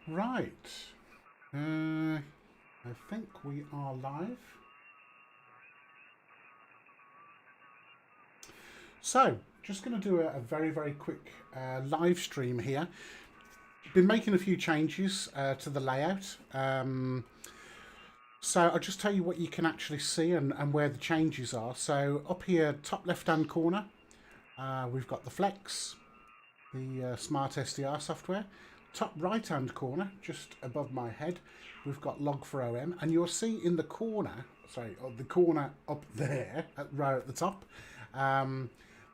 Right. I think we are live. So, just going to do a very, very quick live stream here. Been making a few changes to the layout. So I'll just tell you what you can actually see and where the changes are. So up here, top left-hand corner, we've got the Flex, the Smart SDR software. Top right-hand corner, just above my head, we've got Log4OM. And you'll see in the corner, the corner up there, right at the top,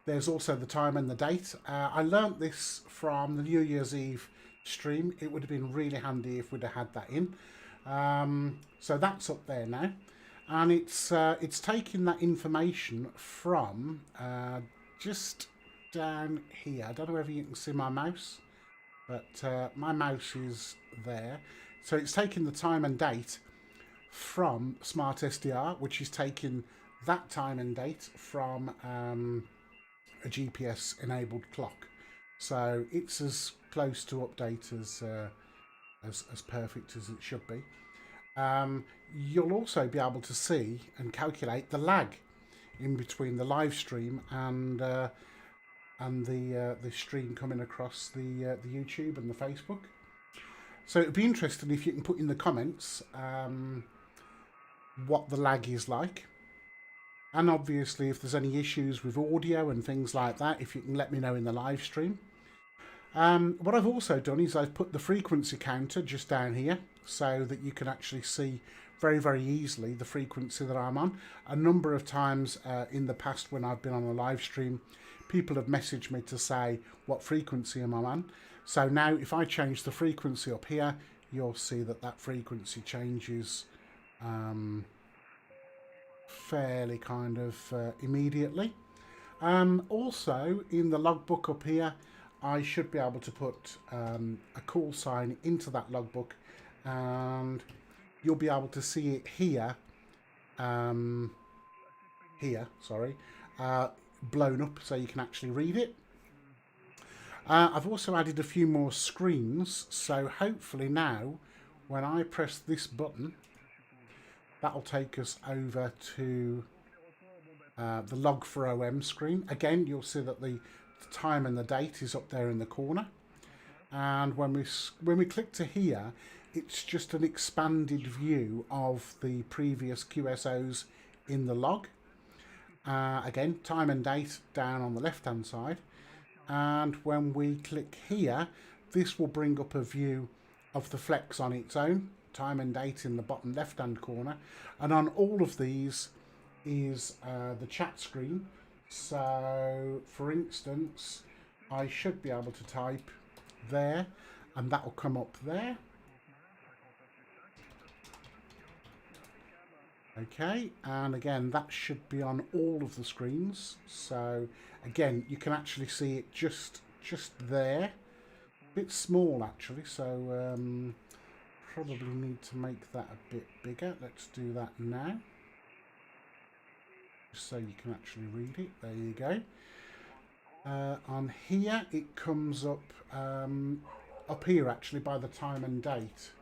there's also the time and the date. I learnt this from the New Year's Eve stream. It would have been really handy if we'd have had that in. So that's up there now, and it's taking that information from just down here. I don't know whether you can see my mouse, but my mouse is there. So it's taking the time and date from Smart SDR, which is taking that time and date from a GPS enabled clock. So it's as close to update as perfect as it should be. You'll also be able to see and calculate the lag in between the live stream and the stream coming across the YouTube and the Facebook. So it'd be interesting if you can put in the comments what the lag is like. And obviously, if there's any issues with audio and things like that, if you can let me know in the live stream. What I've also done is I've put the frequency counter just down here so that you can actually see very, very easily the frequency that I'm on. A number of times in the past when I've been on a live stream, people have messaged me to say what frequency am I on. So now if I change the frequency up here, you'll see that that frequency changes fairly kind of immediately. Also in the logbook up here, I should be able to put a call sign into that logbook, and you'll be able to see it here, blown up so you can actually read it. I've also added a few more screens, so hopefully now when I press this button, that'll take us over to the Log4OM screen. Again, you'll see that the time and the date is up there in the corner, and when we click to here, it's just an expanded view of the previous QSOs in the log. Again, time and date down on the left hand side, and when we click here, this will bring up a view of the Flex on its own, time and date in the bottom left hand corner, and on all of these is the chat screen. So for instance, I should be able to type there and that will come up there. Okay, and again that should be on all of the screens. So again, you can actually see it just there. A bit small actually, so probably need to make that a bit bigger. Let's do that now, so you can actually read it. There you go. On here it comes up up here actually by the time and date.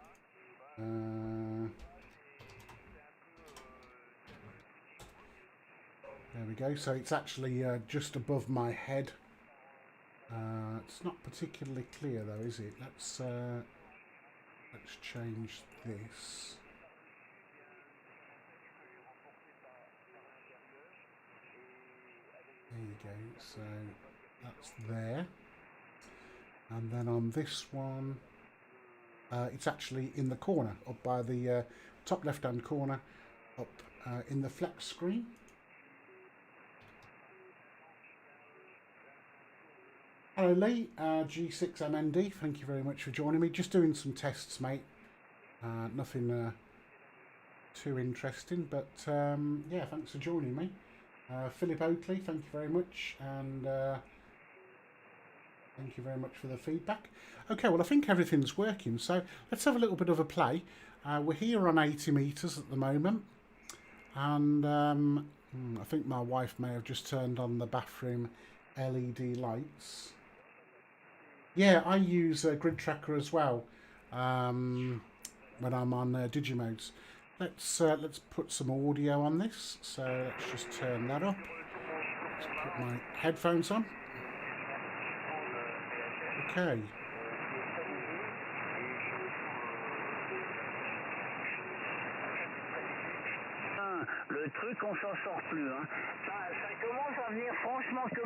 There we go. So it's actually just above my head. It's not particularly clear though, is it? Let's change this. There you go, so that's there. And then on this one, it's actually in the corner, up by the top left hand corner, up in the Flex screen. Hello Lee, G6MND, thank you very much for joining me. Just doing some tests, mate. Nothing too interesting, but yeah, thanks for joining me. Philip Oakley, thank you very much, and thank you very much for the feedback. Okay, well I think everything's working, so let's have a little bit of a play. We're here on 80 meters at the moment, and I think my wife may have just turned on the bathroom LED lights. Yeah, I use a grid tracker as well. when I'm on Digimodes. Let's put some audio on this. So let's just turn that up. Let's put my headphones on. Okay. Le truc, on s'en sort plus. Hein. Ça commence à venir franchement que...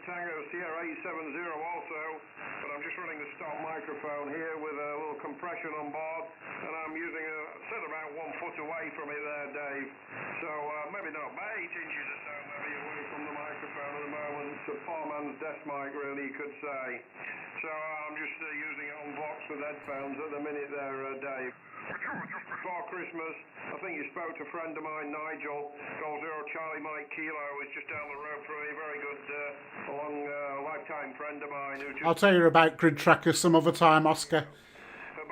Tango Sierra 870 also, but I'm just running the stock microphone here with a little compression on board, and I'm using a set about 1 foot away from it there, Dave. So maybe not, about 8 inches or so maybe away from the microphone at the moment. It's a poor man's desk mic, really, you could say. So I'm just using it on box with headphones at the minute there, Dave. Just before Christmas, I think you spoke to a friend of mine, Nigel, Goal Zero Charlie Mike Kilo, is just down the road from me, very good, long lifetime friend of mine. Who just... I'll tell you about Grid Tracker some other time, Oscar.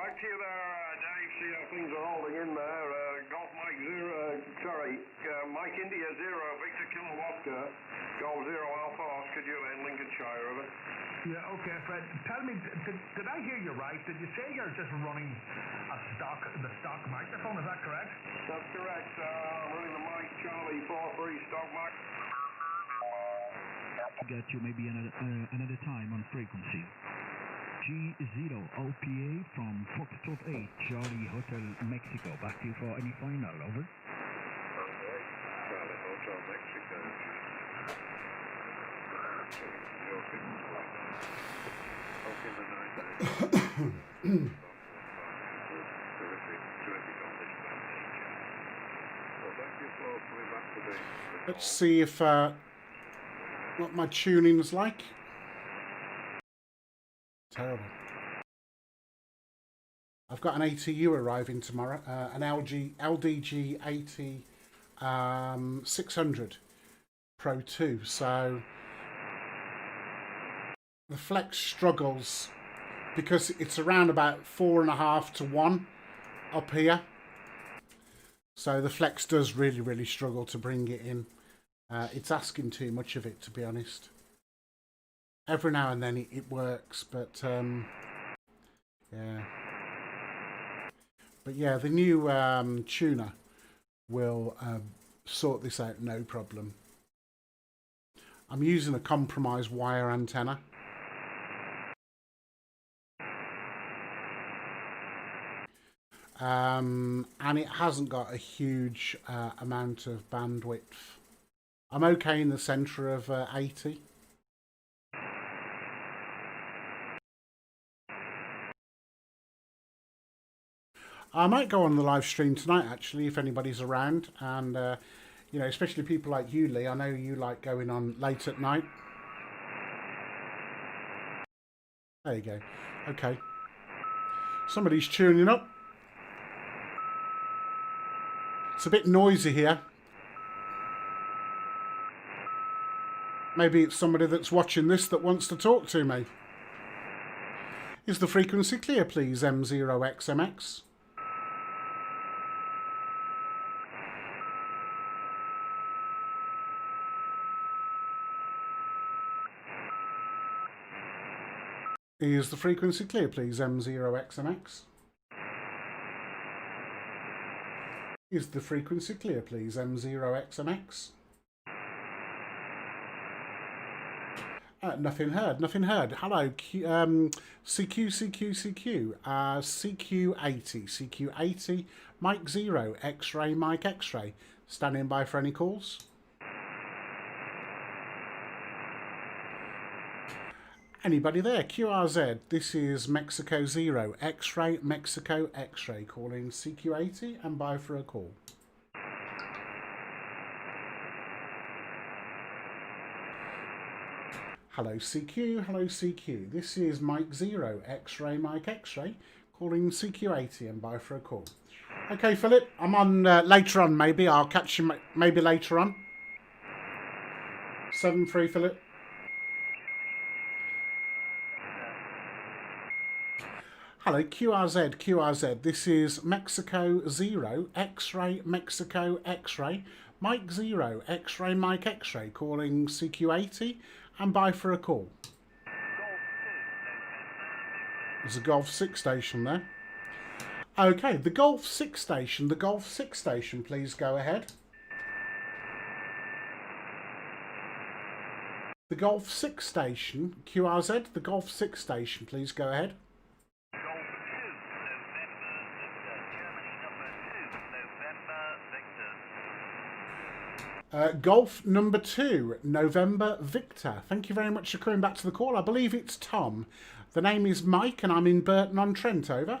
Back to you there, Dave, see how things are holding in there. Golf Mike Zero, Mike India Zero, Victor Kilo Oscar, Goal Zero Alpha Oscar Julian, Lincolnshire, over. Yeah, okay, Fred. Tell me, did I hear you right? Did you say you're just running the stock microphone? Is that correct? That's correct. I'm running the Mike Charlie 43 stock mic. Get you maybe another time on frequency. G0 OPA from Foxtrot 8 Charlie Hotel Mexico. Back to you for any final. Over. Charlie Hotel Mexico. Let's see if what my tuning's like. Terrible. I've got an ATU arriving tomorrow, an LDG 80 600 Pro 2. So the Flex struggles because it's around about 4.5 to 1 up here. So the Flex does really struggle to bring it in. It's asking too much of it, to be honest. Every now and then it works, but yeah. But yeah, the new tuner will sort this out no problem. I'm using a compromised wire antenna. And it hasn't got a huge amount of bandwidth. I'm okay in the centre of 80. I might go on the live stream tonight, actually, if anybody's around. And, you know, especially people like you, Lee. I know you like going on late at night. There you go. Okay. Somebody's tuning up. It's a bit noisy here. Maybe it's somebody that's watching this that wants to talk to me. Is the frequency clear, please, M0XMX? Is the frequency clear, please, M0XMX? Is the frequency clear, please, M0XMX? Nothing heard, nothing heard. Hello, CQ, CQ80, Mike 0, X-ray, Mike X-ray. Standing by for any calls. Anybody there? QRZ, this is Mexico 0, X-ray, Mexico X-ray, calling CQ80 and by for a call. Hello CQ, this is Mike 0, X-ray, Mike X-ray, calling CQ80 and by for a call. Okay, Philip, I'm on later on maybe, I'll catch you maybe later on. 7-3, Philip. Hello, QRZ, this is Mexico 0, X-ray, Mexico X-ray, Mike 0, X-ray, Mike X-ray, calling CQ80 and by for a call. There's a Golf 6 station there. Okay, the Golf 6 station. The Golf 6 station, please go ahead. The Golf 6 station, QRZ, the Golf 6 station, please go ahead. Golf number 2, November Victor. Thank you very much for coming back to the call. I believe it's Tom. The name is Mike and I'm in Burton-on-Trent, over.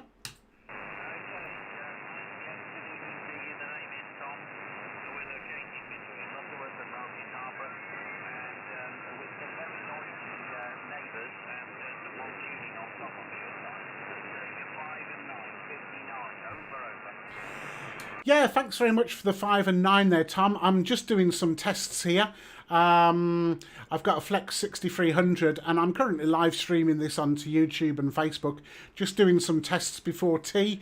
Yeah, thanks very much for the 5 and 9 there, Tom. I'm just doing some tests here. I've got a Flex 6300 and I'm currently live streaming this onto YouTube and Facebook. Just doing some tests before tea.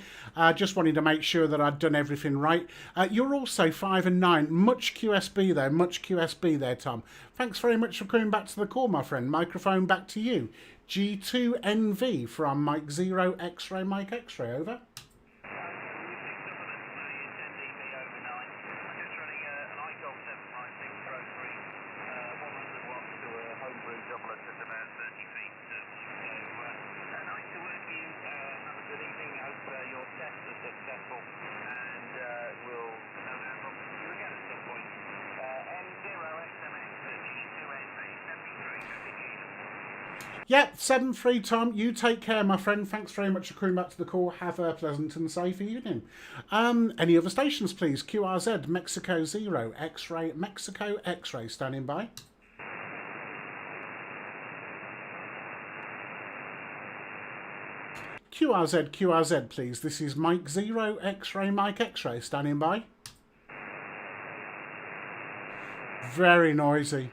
Just wanted to make sure that I'd done everything right. You're also 5 and 9. Much QSB there, much QSB there, Tom. Thanks very much for coming back to the call, my friend. Microphone back to you. G2NV from Mike 0 X-Ray, Mike X-Ray, over. Yep, 7-3, Tom. You take care, my friend. Thanks very much for coming back to the call. Have a pleasant and safe evening. Any other stations, please? QRZ, Mexico 0, X-Ray, Mexico X-Ray, standing by. QRZ, QRZ, please. This is Mike 0, X-Ray, Mike X-Ray, standing by. Very noisy.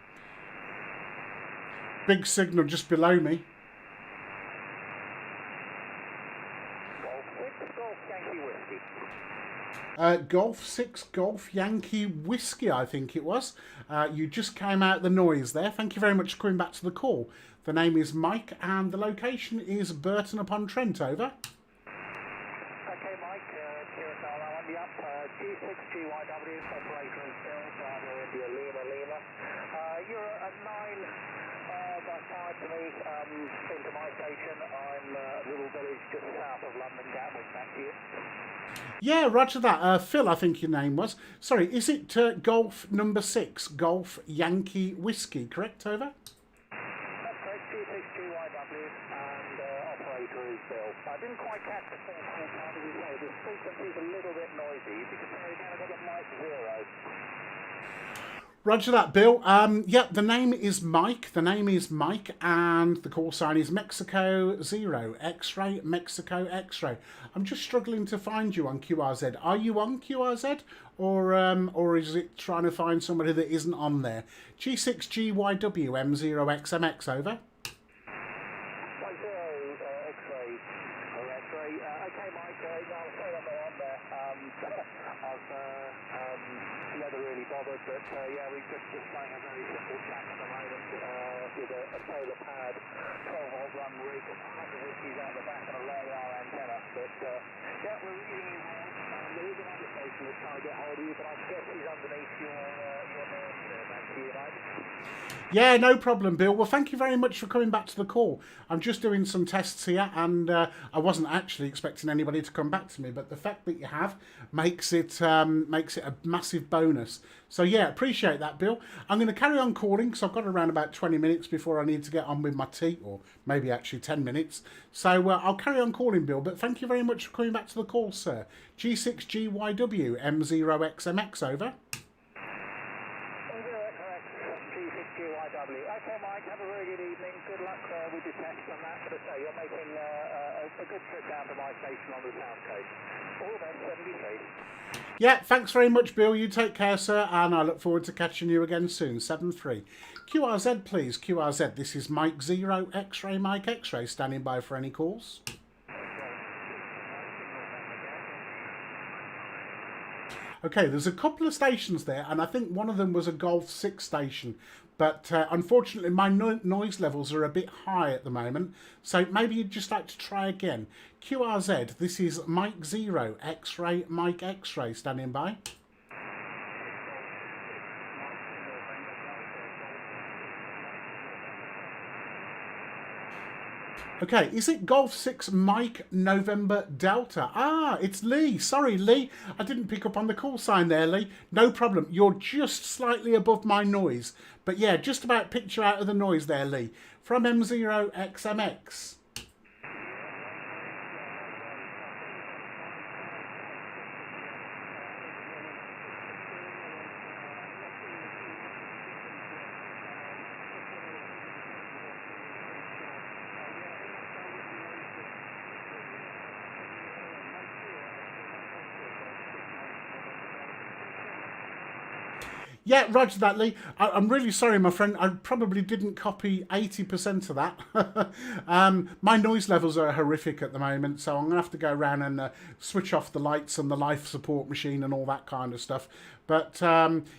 Big signal just below me. Golf 6 Golf Yankee Whiskey, I think it was. You just came out the noise there. Thank you very much for coming back to the call. The name is Mike and the location is Burton-upon-Trent, over. Okay, Mike, QSL, on the up, G6GYW, operator is Bill, Bravo India, Lima. You're at 9 by 5 to me, into my station. I'm a little village just south of London Gatwick, back to you. Yeah, roger that. Phil, I think your name was. Sorry, is it Golf number 6, Golf Yankee Whiskey, correct, over? That's correct, G6GYW, and operator is Bill. I didn't quite catch the full call time, as you say. The frequency is a little bit noisy. If you can say again, I've got Mike 0. Roger that, Bill. Yep, the name is Mike. The name is Mike, and the call sign is Mexico 0, X-Ray, Mexico X-Ray. I'm just struggling to find you on QRZ. Are you on QRZ, or is it trying to find somebody that isn't on there? G6GYW M0XMX, over. Okay, Mike, I'll say that they're on there. I've never really bothered, but yeah, we're just playing a very simple track at the moment with a solar powered 12-volt run rig, half of which is out the back and a LiDAR antenna. But yeah, we're really well. There is another station that's trying to get hold of you, but I guess he's underneath your name there. Back to you, Mike. Yeah, no problem, Bill. Well, thank you very much for coming back to the call. I'm just doing some tests here, and I wasn't actually expecting anybody to come back to me, but the fact that you have makes it a massive bonus. So yeah, appreciate that, Bill. I'm going to carry on calling because I've got around about 20 minutes before I need to get on with my tea, or maybe actually 10 minutes. So I'll carry on calling, Bill, but thank you very much for coming back to the call, sir. G6GYW M0XMX, over. Okay, Mike, have a very good evening. Good luck with your tests on that. But I say, you're making a good trip down to my station on the south coast. All the best, 73. Yeah, thanks very much, Bill. You take care, sir, and I look forward to catching you again soon. 7-3. QRZ, please. QRZ, this is Mike 0, X-Ray, Mike X-Ray, standing by for any calls. Okay, there's a couple of stations there, and I think one of them was a Golf 6 station. But unfortunately, my noise levels are a bit high at the moment. So maybe you'd just like to try again. QRZ, this is Mike 0, X-Ray, Mike X-Ray, standing by. Okay, is it Golf 6 Mike November Delta? Ah, it's Lee. Sorry, Lee. I didn't pick up on the call sign there, Lee. No problem. You're just slightly above my noise. But yeah, just about picked you out of the noise there, Lee. From M0XMX. Yeah, roger that, Lee. I'm really sorry, my friend. I probably didn't copy 80% of that. My noise levels are horrific at the moment, so I'm going to have to go around and switch off the lights and the life support machine and all that kind of stuff. But,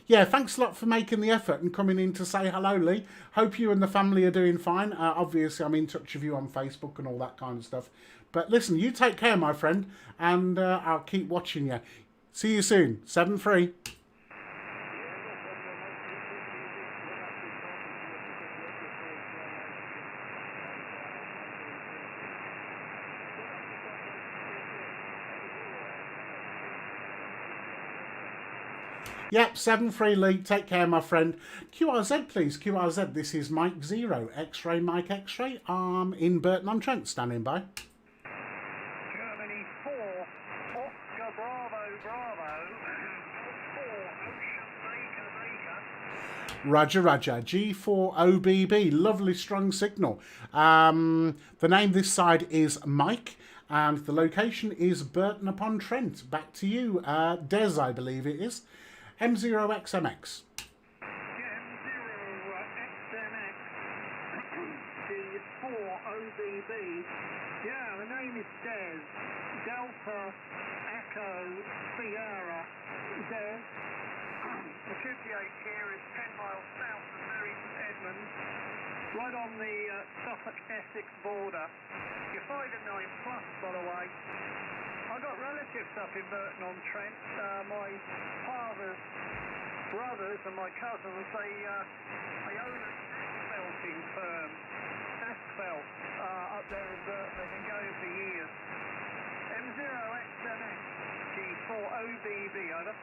yeah, thanks a lot for making the effort and coming in to say hello, Lee. Hope you and the family are doing fine. Obviously, I'm in touch with you on Facebook and all that kind of stuff. But listen, you take care, my friend, and I'll keep watching you. See you soon. 7-3. Yep, 7-3 Lee. Take care, my friend. QRZ, please. QRZ, this is Mike 0. X-Ray, Mike X-Ray. In Burton-on-Trent, standing by. Germany 4, Oscar Bravo Bravo, 4 Ocean Baker Baker. Roger, Roger. G4OBB. Lovely, strong signal. The name this side is Mike, and the location is Burton-upon-Trent. Back to you. Des, I believe it is. M0XMX. M0XMX, G4OBB. Yeah, the name is Des. Delta Echo Sierra Des. The QTH here is 10 miles south of Bury St Edmunds, right on the Suffolk-Essex border. You're 5 and 9 plus, by the way. I've got relatives up in Burton-on-Trent. My father's brothers and my cousins, they own an asphalting firm. Asphalt up there in Burton. They've been going for years. M0XMX, G4OBB, over.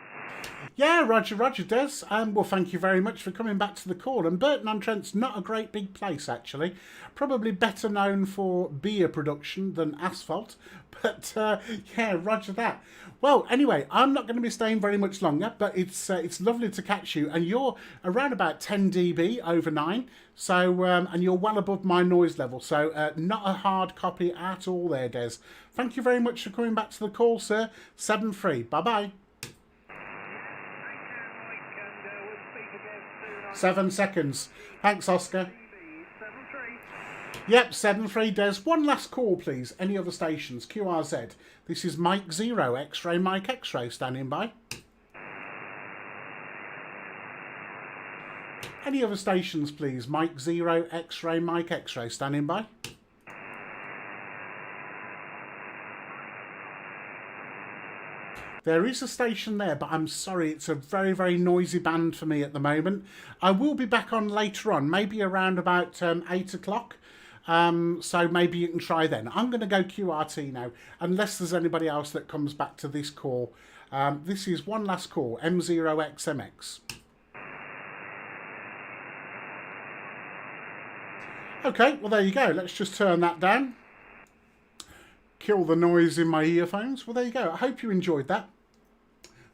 Yeah, Roger, Roger, Des. Well, thank you very much for coming back to the call. And Burton-on-Trent's not a great big place, actually. Probably better known for beer production than asphalt. But, yeah, roger that. Well, anyway, I'm not going to be staying very much longer, but it's lovely to catch you. And you're around about 10 dB over 9. So, and you're well above my noise level. So, not a hard copy at all there, Des. Thank you very much for coming back to the call, sir. 7-3. Bye-bye. 7 seconds. Thanks, Oscar. Yep, 7-3 Des. One last call, please. Any other stations? QRZ. This is Mike 0. X-Ray, Mike X-Ray, standing by. Any other stations, please? Mike 0. X-Ray, Mike X-Ray, standing by. There is a station there, but I'm sorry, it's a very, very noisy band for me at the moment. I will be back on later on, maybe around about 8 o'clock. So maybe you can try then. I'm going to go QRT now, unless there's anybody else that comes back to this call. This is one last call, M0XMX. Okay, well there you go. Let's just turn that down. Kill the noise in my earphones. Well, there you go. I hope you enjoyed that.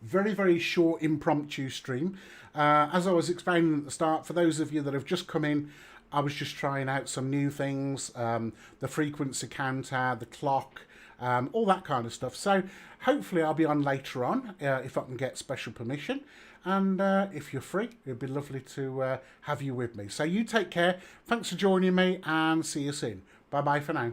Very, very short impromptu stream. As I was explaining at the start, for those of you that have just come in, I was just trying out some new things, the frequency counter, the clock, all that kind of stuff. So hopefully I'll be on later on if I can get special permission. And if you're free, it'd be lovely to have you with me. So you take care. Thanks for joining me and see you soon. Bye-bye for now.